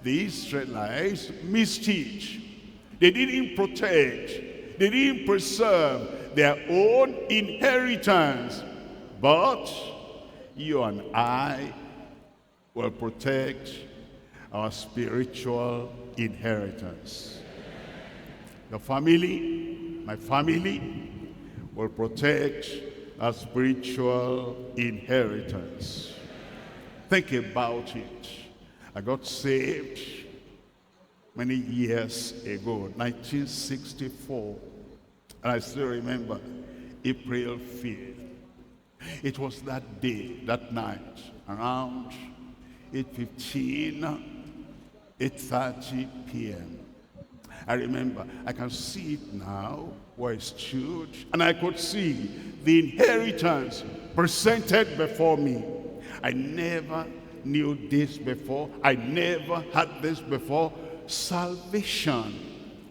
The Israelites missed it. They didn't protect, they didn't preserve their own inheritance. But you and I will protect our spiritual inheritance. Your family, my family, will protect our spiritual inheritance. Think about it. I got saved many years ago, 1964. And I still remember April 5th. It was that day, that night, around 8:15, 8:30 p.m. I remember, I can see it now, where I stood, and I could see the inheritance presented before me. I never knew this before. I never had this before. Salvation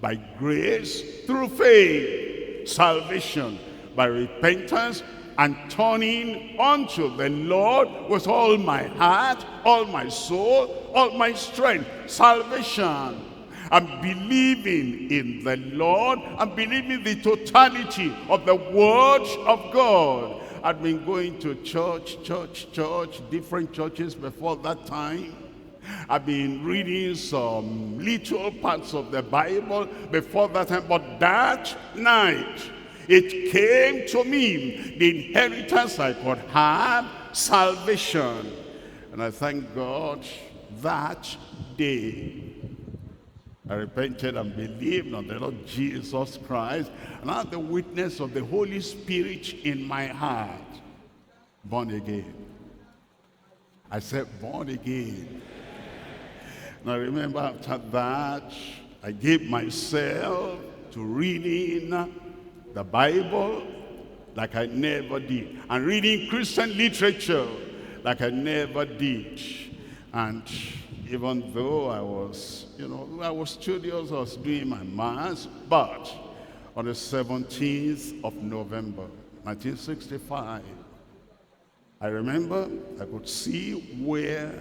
by grace through faith. Salvation by repentance and turning unto the Lord with all my heart, all my soul, all my strength. Salvation. I'm believing in the Lord. I'm believing the totality of the Word of God. I'd been going to church, different churches before that time. I've been reading some little parts of the Bible before that time. But that night, it came to me, the inheritance I could have, salvation. And I thank God that day I repented and believed on the Lord Jesus Christ, and I had the witness of the Holy Spirit in my heart. Born again. I said born again. And I remember after that, I gave myself to reading the Bible like I never did, and reading Christian literature like I never did. And even though I was, I was studious, I was doing my mass, but on the 17th of November, 1965, I remember I could see where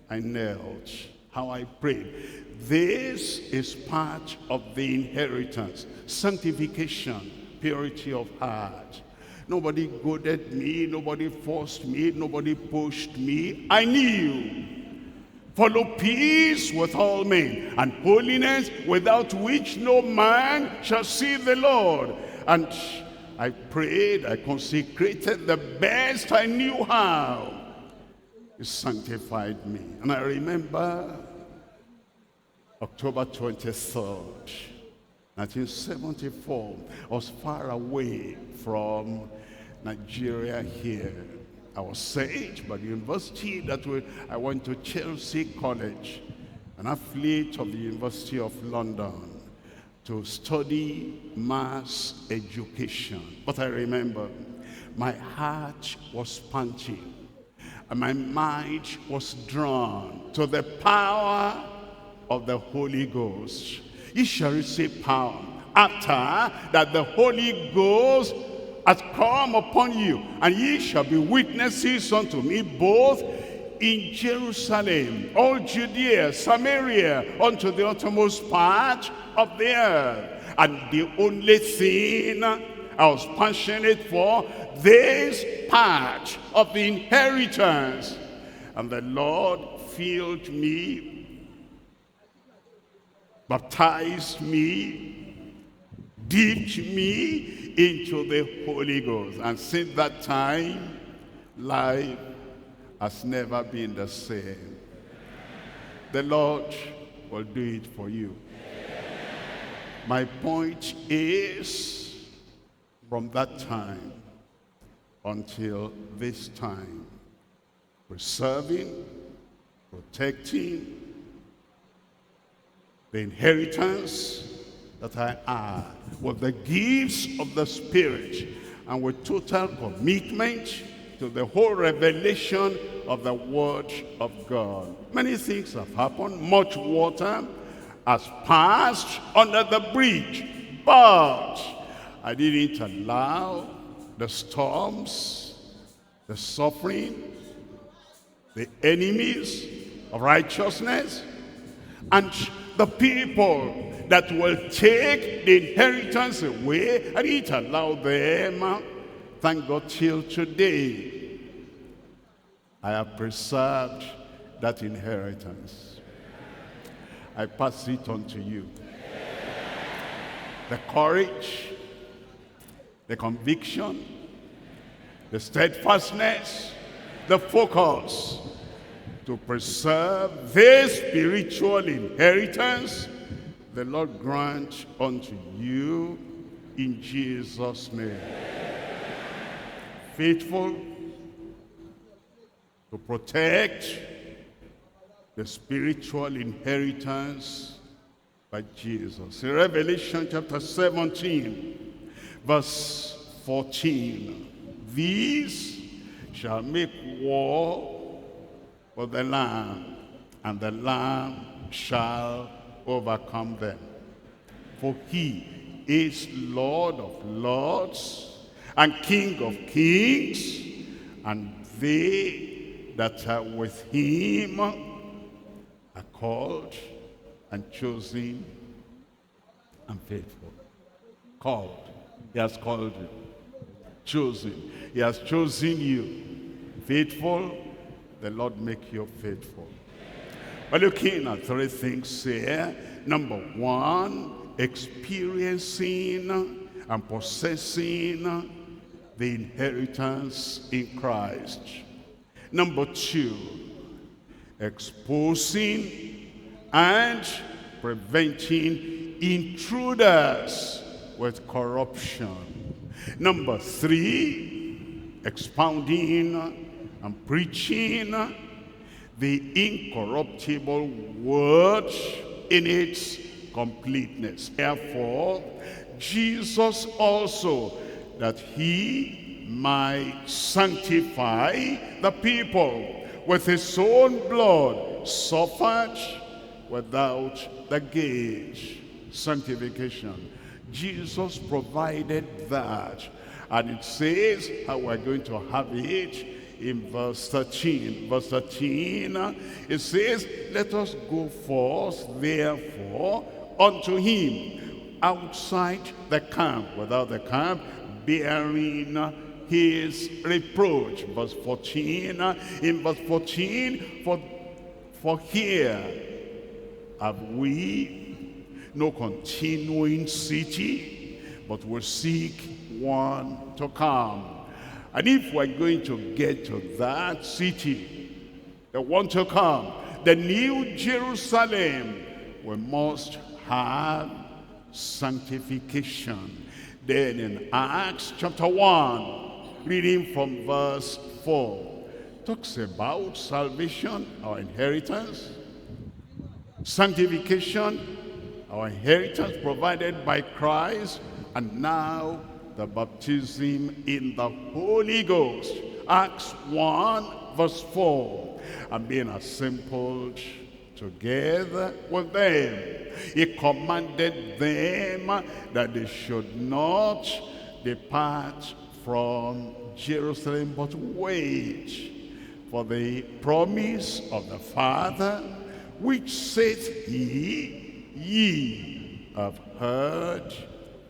I knelt, how I prayed. This is part of the inheritance, sanctification, purity of heart. Nobody goaded me, nobody forced me, nobody pushed me. I knew. Follow peace with all men, and holiness, without which no man shall see the Lord. And I prayed, I consecrated the best I knew how. He sanctified me. And I remember October 23rd, 1974, I was far away from Nigeria here. I was sent by the university that I went to Chelsea College, an affiliate of the University of London, to study mass education. But I remember my heart was panting and my mind was drawn to the power of the Holy Ghost. You shall receive power after that the Holy Ghost has come upon you, and ye shall be witnesses unto me both in Jerusalem, all Judea, Samaria, unto the uttermost part of the earth. And the only thing I was passionate for, this part of the inheritance. And the Lord filled me, baptized me, dipped me into the Holy Ghost. And since that time, life has never been the same. The Lord will do it for you. My point is, from that time until this time, preserving, protecting the inheritance that I had with the gifts of the Spirit, and with total commitment to the whole revelation of the Word of God. Many things have happened. Much water has passed under the bridge, but I didn't allow the storms, the suffering, the enemies of righteousness And the people that will take the inheritance away, and it allow them, thank God till today, I have preserved that inheritance. I pass it on to you. The courage, the conviction, the steadfastness, the focus to preserve this spiritual inheritance, the Lord grant unto you in Jesus' name. Faithful to protect the spiritual inheritance by Jesus. In Revelation chapter 17, verse 14, these shall make war for the Lamb, and the Lamb shall overcome them. For he is Lord of lords and King of kings, and they that are with him are called and chosen and faithful. Called. He has called you. Chosen. He has chosen you. Faithful. The Lord make you faithful. We're looking at three things here. Number one, experiencing and possessing the inheritance in Christ. Number two, exposing and preventing intruders with corruption. Number three, expounding and preaching the incorruptible word in its completeness. Therefore, Jesus also, that he might sanctify the people with his own blood, suffered without the gate. Sanctification. Jesus provided that. And it says how we're going to have it in verse 13. Verse 13, it says, let us go forth, therefore, unto him outside the camp, without the camp, bearing his reproach. Verse 14, in verse 14, for here have we no continuing city, but will seek one to come. And if we're going to get to that city, the one to come, the new Jerusalem, we must have sanctification. Then in Acts chapter 1, reading from verse 4, talks about salvation, our inheritance, sanctification, our inheritance provided by Christ, and now the baptism in the Holy Ghost. Acts 1 verse 4, and being assembled together with them, he commanded them that they should not depart from Jerusalem, but wait for the promise of the Father, which saith he, ye have heard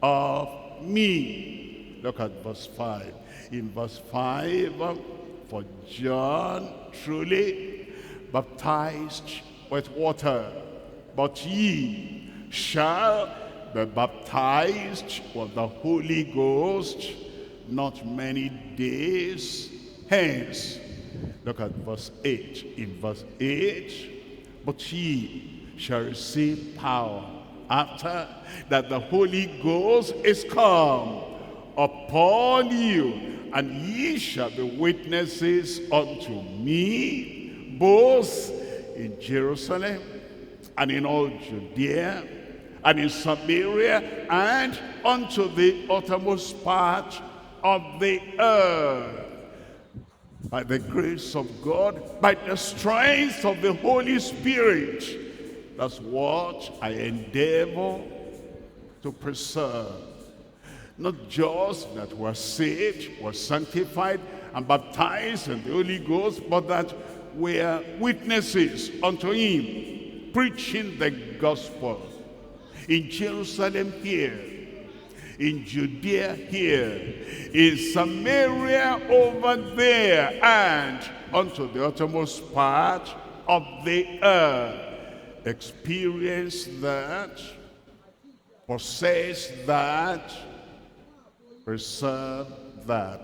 of me. Look at verse 5. In verse 5, for John truly baptized with water, but ye shall be baptized with the Holy Ghost not many days hence. Look at verse 8. In verse 8, but ye shall receive power after that the Holy Ghost is come upon you, and ye shall be witnesses unto me, both in Jerusalem and in all Judea and in Samaria and unto the uttermost part of the earth. By the grace of God, by the strength of the Holy Spirit, that's what I endeavor to preserve. Not just that we're saved, we're sanctified and baptized in the Holy Ghost, but that we're witnesses unto him preaching the gospel. In Jerusalem here, in Judea here, in Samaria over there, and unto the uttermost part of the earth. Experience that, possess that, preserve that.